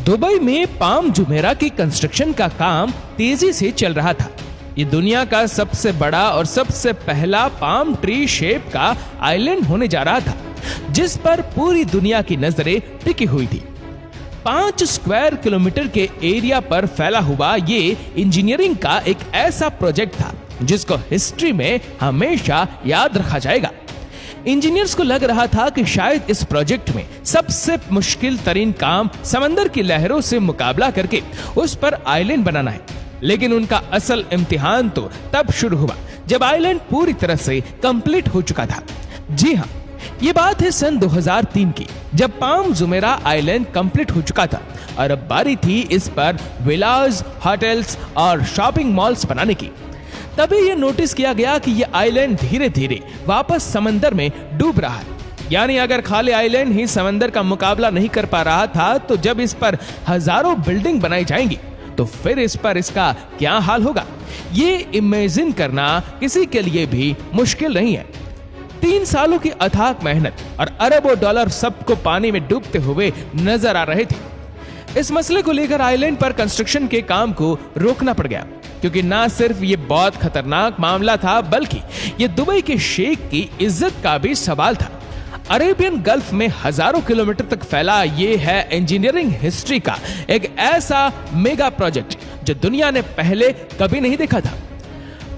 Dubai में palm Jumeirah की construction का काम तेजी से चल रहा था। ये दुनिया का सबसे बड़ा और सबसे पहला पाम ट्री शेप का आइलैंड होने जा रहा था, जिस पर पूरी दुनिया की नजरें टिकी हुई थी। 5 स्क्वायर किलोमीटर के एरिया पर फैला हुआ ये इंजीनियरिंग का एक ऐसा प्रोजेक्ट था जिसको हिस्ट्री में हमेशा याद रखा जाएगा। इंजीनियर्स को लग रहा था कि शायद इस प्रोजेक्ट में सबसे मुश्किल तरीन काम समंदर की लहरों से मुकाबला करके उस पर आइलैंड बनाना है, लेकिन उनका असल इम्तिहान तो तब शुरू हुआ जब आइलैंड पूरी तरह से कंप्लीट हो चुका था। जी हाँ, ये बात है सन 2003 की, जब पाम जुमेरा आइलैंड कंप्लीट हो चुका था और अब बारी थी इस पर विलास, होटल्स और शॉपिंग मॉल्स बनाने की। तभी ये नोटिस किया गया कि ये आइलैंड धीरे धीरे वापस समंदर में डूब रहा है। यानी अगर खाली आइलैंड ही समंदर का मुकाबला नहीं कर पा रहा था, तो जब इस पर हजारों बिल्डिंग बनाई जाएंगी तो फिर इस पर इसका क्या हाल होगा, ये इमेजिन करना किसी के लिए भी मुश्किल नहीं है। 3 सालों की अथाक मेहनत और अरबों डॉलर सबको पानी में डूबते हुए नजर आ रहे थे। इस मसले को लेकर आइलैंड पर कंस्ट्रक्शन के काम को रोकना पड़ गया, क्योंकि ना सिर्फ ये बहुत खतरनाक मामला था, बल्कि ये दुबई के शेख की इज्जत का भी सवाल था। अरेबियन गल्फ में हजारों किलोमीटर तक फैला ये है इंजीनियरिंग हिस्ट्री का एक ऐसा मेगा प्रोजेक्ट जो दुनिया ने पहले कभी नहीं देखा था।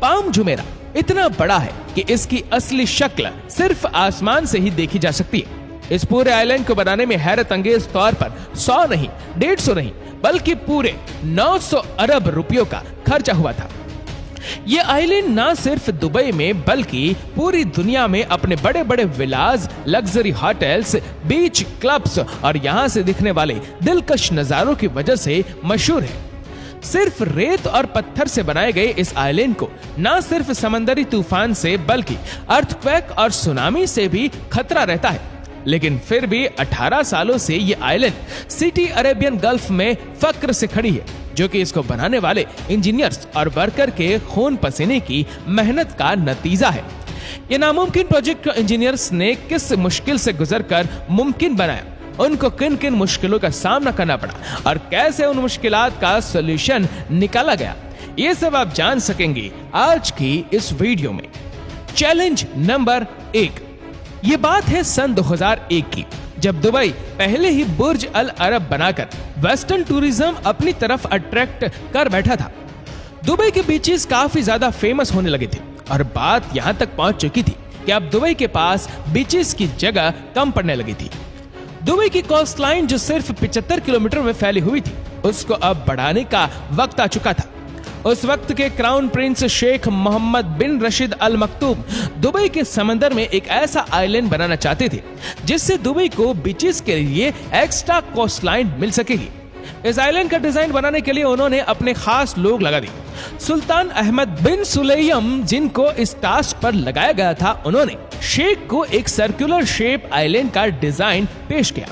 पाम जुमेरा इतना बड़ा है कि इसकी असली शक्ल सिर्फ आसमान से ही देखी जा सकती है। इस पूरे आइलैंड को बनाने में हैरत अंगेज तौर पर 100 नहीं, 150 नहीं, बल्कि पूरे 900 अरब रुपयों का खर्चा हुआ था। ये आइलैंड ना सिर्फ दुबई में बल्कि पूरी दुनिया में अपने बड़े बड़े विलास, लग्जरी होटल्स, बीच क्लब्स और यहाँ से दिखने वाले दिलकश नजारों की वजह से मशहूर है। सिर्फ रेत और पत्थर से बनाए गए इस आइलैंड को ना सिर्फ समंदरी तूफान से बल्कि अर्थक्वेक और सुनामी से भी खतरा रहता है, लेकिन फिर भी 18 सालों से ये आइलैंड सिटी अरेबियन गल्फ में फक्र से खड़ी है, जो कि इसको बनाने वाले इंजीनियर्स और वर्कर के खून पसीने की मेहनत का नतीजा है। ये नामुमकिन प्रोजेक्ट को इंजीनियर्स ने किस मुश्किल से गुजरकर मुमकिन बनाया, उनको किन किन मुश्किलों का सामना करना पड़ा और कैसे उन मुश्किलात का सॉल्यूशन निकाला गया, ये सब आप जान सकेंगे आज की इस वीडियो में। Challenge number 1। ये बात है सन 2001 की, जब दुबई पहले ही बुर्ज अल अरब बनाकर वेस्टर्न टूरिज्म अपनी तरफ अट्रैक्ट कर बैठा था। दुबई के बीचेस काफी ज्यादा फेमस होने लगे थे और बात यहां तक पहुंच चुकी थी कि अब दुबई के पास बीचेस की जगह कम पड़ने लगी थी। दुबई की कोस्ट लाइन जो सिर्फ 75 किलोमीटर में फैली हुई थी, उसको अब बढ़ाने का वक्त आ चुका था। उस वक्त के क्राउन प्रिंस शेख मोहम्मद बिन रशीद अल मक्तूम दुबई के समंदर में एक ऐसा आइलैंड बनाना चाहते थे जिससे दुबई को बीचेस के लिए एक्स्ट्रा कोस्ट लाइन मिल सकेगी। इस आइलैंड का डिजाइन बनाने के लिए उन्होंने अपने खास लोग लगा दिए। सुल्तान अहमद बिन सुलैम, जिनको इस टास्क पर लगाया गया था, उन्होंने शेख को एक सर्कुलर शेप आइलैंड का डिजाइन पेश किया।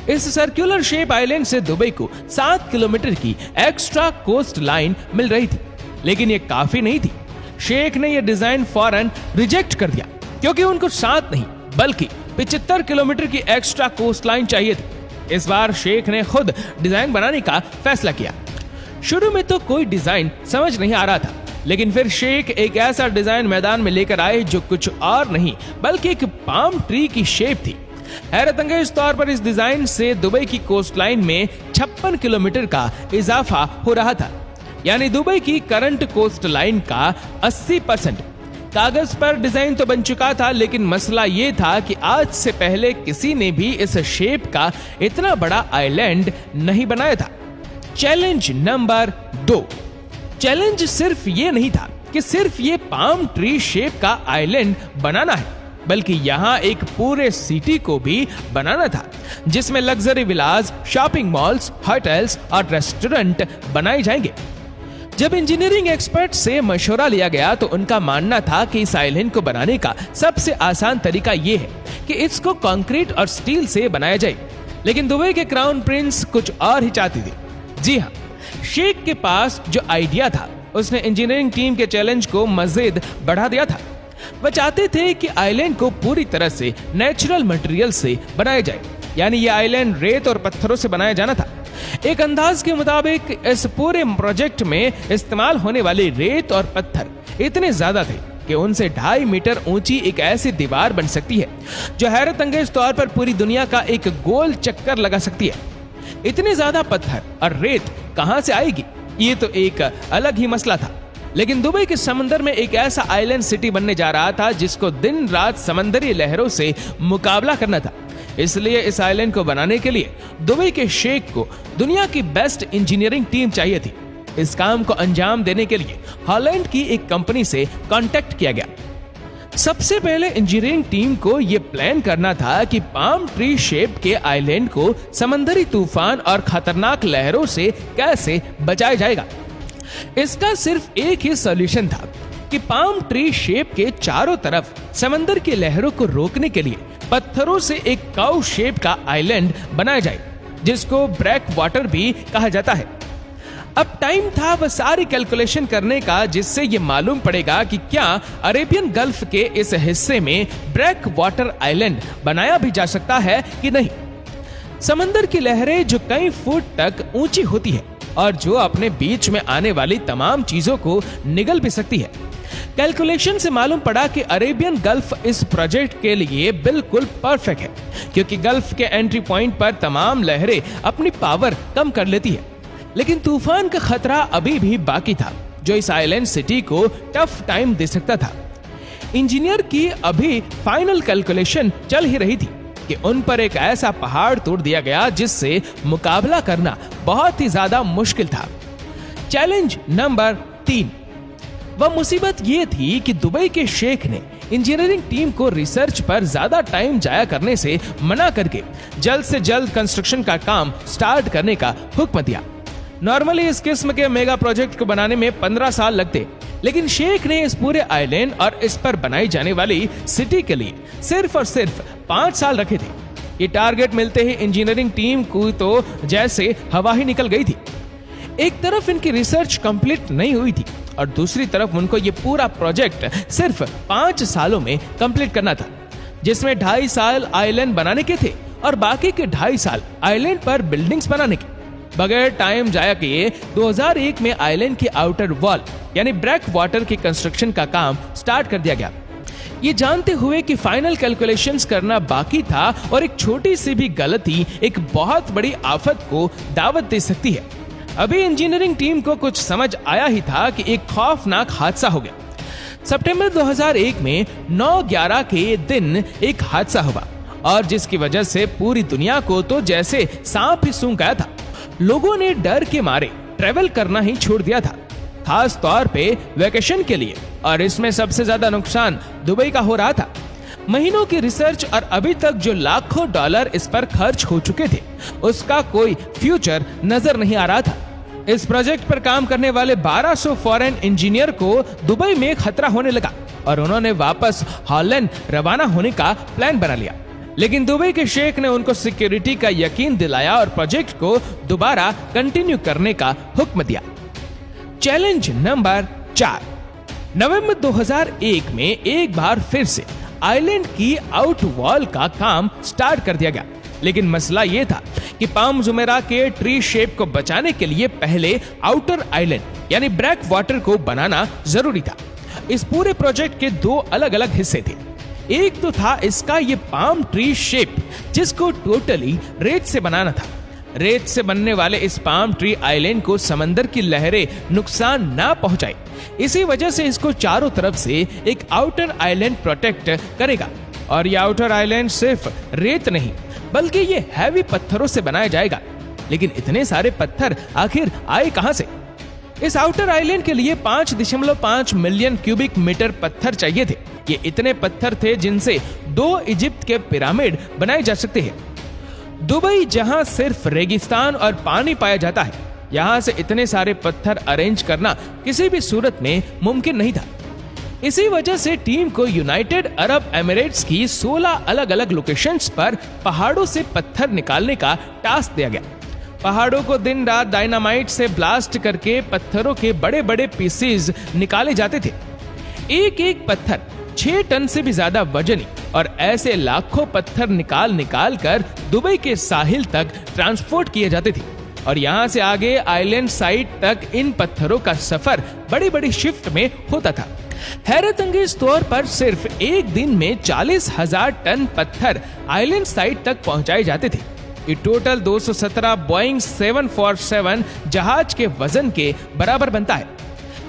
इस सर्कुलर शेप आइलैंड से दुबई को 7 किलोमीटर की एक्स्ट्रा कोस्ट लाइन मिल रही थी, लेकिन ये काफी नहीं थी। शेख ने यह डिजाइन फौरन रिजेक्ट कर दिया, क्योंकि उनको 7 नहीं बल्कि 75 किलोमीटर की एक्स्ट्रा कोस्ट लाइन चाहिए थी। इस बार शेख ने खुद डिजाइन बनाने का फैसला किया। शुरू में तो कोई डिजाइन समझ नहीं आ रहा था, लेकिन फिर शेख एक ऐसा डिजाइन मैदान में लेकर आए जो कुछ और नहीं बल्कि एक पाम ट्री की शेप थी। हैरत अंगेज तौर पर इस डिजाइन से दुबई की कोस्ट लाइन में 56 किलोमीटर का इजाफा हो रहा था, यानी दुबई की करंट कोस्ट लाइन का 80%। कागज पर डिजाइन तो बन चुका था, लेकिन मसला ये था कि आज से पहले किसी ने भी इस शेप का इतना बड़ा आइलैंड नहीं बनाया था। Challenge number 2। चैलेंज सिर्फ ये नहीं था कि सिर्फ ये पाम ट्री शेप का आइलैंड बनाना है, बल्कि यहाँ एक पूरे सिटी को भी बनाना था, जिसमें लग्जरी विलास, शॉपिंग मॉल्स, होटल्स और रेस्टोरेंट बनाए जाएंगे। जब इंजीनियरिंग एक्सपर्ट से मशवरा लिया गया तो उनका मानना था कि इस आइलैंड को बनाने का सबसे आसान तरीका यह है कि इसको कंक्रीट और स्टील से बनाया जाए, लेकिन दुबई के क्राउन प्रिंस कुछ और ही चाहती थी। जी हाँ, शेख के पास जो आइडिया था उसने इंजीनियरिंग टीम के चैलेंज को मजीद बढ़ा दिया था। वह चाहते थे कि आइलैंड को पूरी तरह से नेचुरल मटेरियल से बनाया जाए, यानी ये आइलैंड रेत और पत्थरों से बनाया जाना था। एक अंदाज के मुताबिक इस पूरे प्रोजेक्ट में इस्तेमाल होने वाली रेत और पत्थर इतने ज्यादा थे कि उनसे 2.5 मीटर ऊंची एक ऐसी दीवार बन सकती है जो हैरत अंगेज तौर पर पूरी दुनिया का एक गोल चक्कर लगा सकती है। इतने ज्यादा पत्थर और रेत कहां से आएगी, ये तो एक अलग ही मसला था। लेकिन दुबई के समंदर में एक ऐसा आइलैंड सिटी बनने जा रहा था जिसको दिन रात समंदरी लहरों से मुकाबला करना था। इसलिए इस आइलैंड को बनाने के लिए दुबई के शेख को दुनिया की बेस्ट इंजीनियरिंग टीम चाहिए थी। इस काम को अंजाम देने के लिए हॉलैंड की एक कंपनी से कांटेक्ट किया गया। सबसे पहले इंजीनियरिंग टीम को यह प्लान करना था कि पाम ट्री शेप के आइलैंड को समंदरी तूफान और खतरनाक लहरों से कैसे बचाया जाएगा। इसका सिर्फ एक ही सॉल्यूशन था कि पाम ट्री शेप के चारों तरफ समंदर की लहरों को रोकने के लिए पत्थरों से एक काउ शेप का आइलैंड बनाया जाए, जिसको ब्रेक वाटर भी कहा जाता है। अब टाइम था वह सारी कैलकुलेशन करने का जिससे ये मालूम पड़ेगा कि क्या अरेबियन गल्फ के इस हिस्से में ब्रेक वाटर आइलैंड बनाया भी जा सकता है कि नहीं। समंदर की लहरें जो कई फुट तक ऊंची होती है और जो अपने बीच में आने वाली तमाम चीजों को निगल भी सकती है। कैलकुलेशन से मालूम पड़ा कि अरेबियन गल्फ इस प्रोजेक्ट के लिए बिल्कुल परफेक्ट है, क्योंकि गल्फ के एंट्री पॉइंट पर तमाम लहरें अपनी पावर कम कर लेती है। लेकिन तूफान का खतरा अभी भी बाकी था जो इस आइलैंड सिटी को टफ टाइम दे सकता था। इंजीनियर की अभी फाइनल कैलकुलेशन चल ही रही थी कि उन पर एक ऐसा पहाड़ तोड़ दिया गया जिससे मुकाबला करना बहुत ही ज्यादा मुश्किल था। Challenge number 3। वह मुसीबत ये थी कि दुबई के शेख ने इंजीनियरिंग टीम को रिसर्च पर ज्यादा टाइम जाया करने से मना करके जल्द से जल्द कंस्ट्रक्शन का काम स्टार्ट करने का हुक्म दिया। नॉर्मली इस किस्म के मेगा प्रोजेक्ट को बनाने में 15 साल लगते, लेकिन शेख ने इस पूरे आइलैंड और इस पर बनाई जाने वाली सिटी के लिए सिर्फ और सिर्फ 5 साल रखे थे। ये टारगेट मिलते ही इंजीनियरिंग टीम को तो जैसे हवा ही निकल गई थी। एक तरफ इनकी रिसर्च कंप्लीट नहीं हुई थी और दूसरी तरफ उनको ये पूरा प्रोजेक्ट सिर्फ 5 सालों में कंप्लीट करना था, जिसमें 2.5 साल आइलैंड बनाने के थे और बाकी के 2.5 साल आइलैंड पर बिल्डिंग्स बनाने के। बगैर टाइम जाया किए 2001 में आइलैंड की आउटर वॉल यानी ब्रेक वाटर की कंस्ट्रक्शन का काम स्टार्ट कर दिया गया, ये जानते हुए कि फाइनल कैलकुलेशंस करना बाकी था और एक छोटी सी भी गलती एक बहुत बड़ी आफत को दावत दे सकती है। अभी इंजीनियरिंग टीम को कुछ समझ आया ही था कि एक खौफनाक हादसा हो गया। सितंबर 2001 में 9/11 के दिन एक हादसा हुआ और जिसकी वजह से पूरी दुनिया को तो जैसे सांप ही सूंघ गया था। लोगों ने डर के मारे ट्रेवल करना ही छोड़ दिया था, खास तौर पे वेकेशन के लिए, और इसमें सबसे ज्यादा नुकसान दुबई का हो रहा था। महीनों की रिसर्च और अभी तक जो लाखों डॉलर इस पर खर्च हो चुके थे उसका कोई फ्यूचर नजर नहीं आ रहा था। इस प्रोजेक्ट पर काम करने वाले 1200 फॉरेन इंजीनियर को दुबई में खतरा होने लगा और उन्होंने वापस हॉलैंड रवाना होने का प्लान बना लिया। लेकिन दुबई के शेख ने उनको सिक्योरिटी का यकीन दिलाया और प्रोजेक्ट को दोबारा कंटिन्यू करने का हुक्म दिया। Challenge number 4। नवंबर 2001 में एक बार फिर से आइलैंड की आउट वॉल का काम स्टार्ट कर दिया गया, लेकिन मसला यह था कि पाम जुमेरा के ट्री शेप को बचाने के लिए पहले आउटर आइलैंड यानी ब्रेक वाटर को बनाना जरूरी था। इस पूरे प्रोजेक्ट के 2 अलग अलग हिस्से थे। एक तो था इसका ये पाम ट्री शेप जिसको टोटली रेत से बनाना था। रेत से बनने वाले इस पाम ट्री आइलैंड को समंदर की लहरें नुकसान ना पहुंचाए, इसी वजह से इसको चारों तरफ से एक आउटर आइलैंड प्रोटेक्ट करेगा। और ये आउटर आइलैंड सिर्फ रेत नहीं बल्कि ये हैवी पत्थरों से बनाया जाएगा। लेकिन इतने सारे पत्थर आखिर आए कहां से? इस आउटर आइलैंड के लिए 5.5 मिलियन क्यूबिक मीटर पत्थर चाहिए थे। ये इतने पत्थर थे जिनसे 2 इजिप्ट के पिरामिड बनाए जा सकते हैं। दुबई जहां सिर्फ रेगिस्तान और पानी पाया जाता है, यहां से इतने सारे पत्थर अरेंज करना किसी भी सूरत में मुमकिन नहीं था। इसी वजह से टीम को यूनाइटेड अरब एमिरेट्स की 16 अलग अलग लोकेशंस पर पहाड़ों से पत्थर निकालने का टास्क दिया गया। पहाड़ों को दिन रात डायनामाइट से ब्लास्ट करके पत्थरों के बड़े बड़े पीसेस निकाले जाते थे। एक एक पत्थर 6 टन से भी ज्यादा वजनी, और ऐसे लाखों पत्थर निकाल कर दुबई के साहिल तक ट्रांसपोर्ट किए जाते थे। और यहाँ से आगे आइलैंड साइड तक इन पत्थरों का सफर बड़ी बड़ी शिफ्ट में होता था। हैरत अंगेज तौर पर सिर्फ एक दिन में 40,000 टन पत्थर आइलैंड साइड तक पहुंचाए जाते थे। ये टोटल 217 बोइंग 747 जहाज के वजन के बराबर बनता है।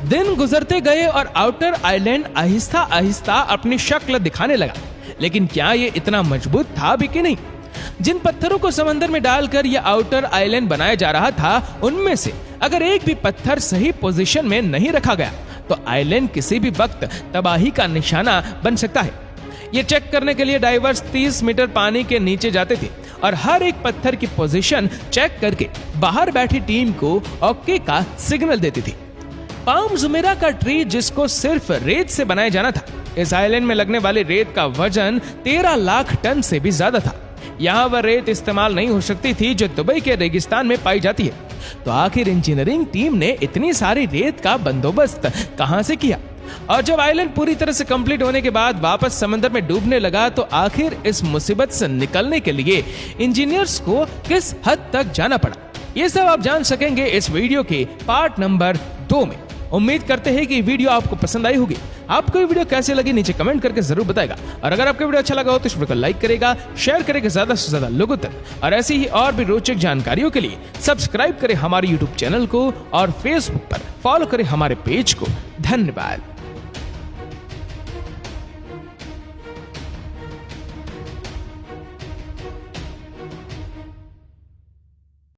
दिन गुजरते गए और आउटर आइलैंड आहिस्ता आहिस्ता अपनी शक्ल दिखाने लगा, लेकिन क्या ये इतना मजबूत था भी कि नहीं? जिन पत्थरों को समंदर में डालकर यह आउटर आइलैंड बनाया जा रहा था, उनमें से अगर एक भी पत्थर सही पोजीशन में नहीं रखा गया तो आइलैंड किसी भी वक्त तबाही का निशाना बन सकता है। ये चेक करने के लिए डाइवर्स 30 मीटर पानी के नीचे जाते थे और हर एक पत्थर की पोजीशन चेक करके बाहर बैठी टीम को ओके का सिग्नल देती थी। पाम जुमेरा का ट्री, जिसको सिर्फ रेत से बनाया जाना था, इस आइलैंड में लगने वाली रेत का वजन 13 लाख टन से भी ज्यादा था। यहाँ वह रेत इस्तेमाल नहीं हो सकती थी जो दुबई के रेगिस्तान में पाई जाती है। तो आखिर इंजीनियरिंग टीम ने इतनी सारी रेत का बंदोबस्त कहां से किया? और जब आइलैंड पूरी तरह से कंप्लीट होने के बाद वापस समंदर में डूबने लगा, तो आखिर इस मुसीबत से निकलने के लिए इंजीनियर्स को किस हद तक जाना पड़ा, ये सब आप जान सकेंगे इस वीडियो के पार्ट नंबर 2 में। उम्मीद करते हैं कि वीडियो आपको पसंद आई होगी। आपको ये वीडियो कैसे लगी नीचे कमेंट करके जरूर बताएगा, और अगर आपको वीडियो अच्छा लगा हो तो इस वीडियो को लाइक करेगा, शेयर करेगा ज्यादा से ज्यादा लोगों तक, और ऐसी ही और भी रोचक जानकारियों के लिए सब्सक्राइब करें हमारे यूट्यूब चैनल को और फेसबुक पर फॉलो करें हमारे पेज को। धन्यवाद।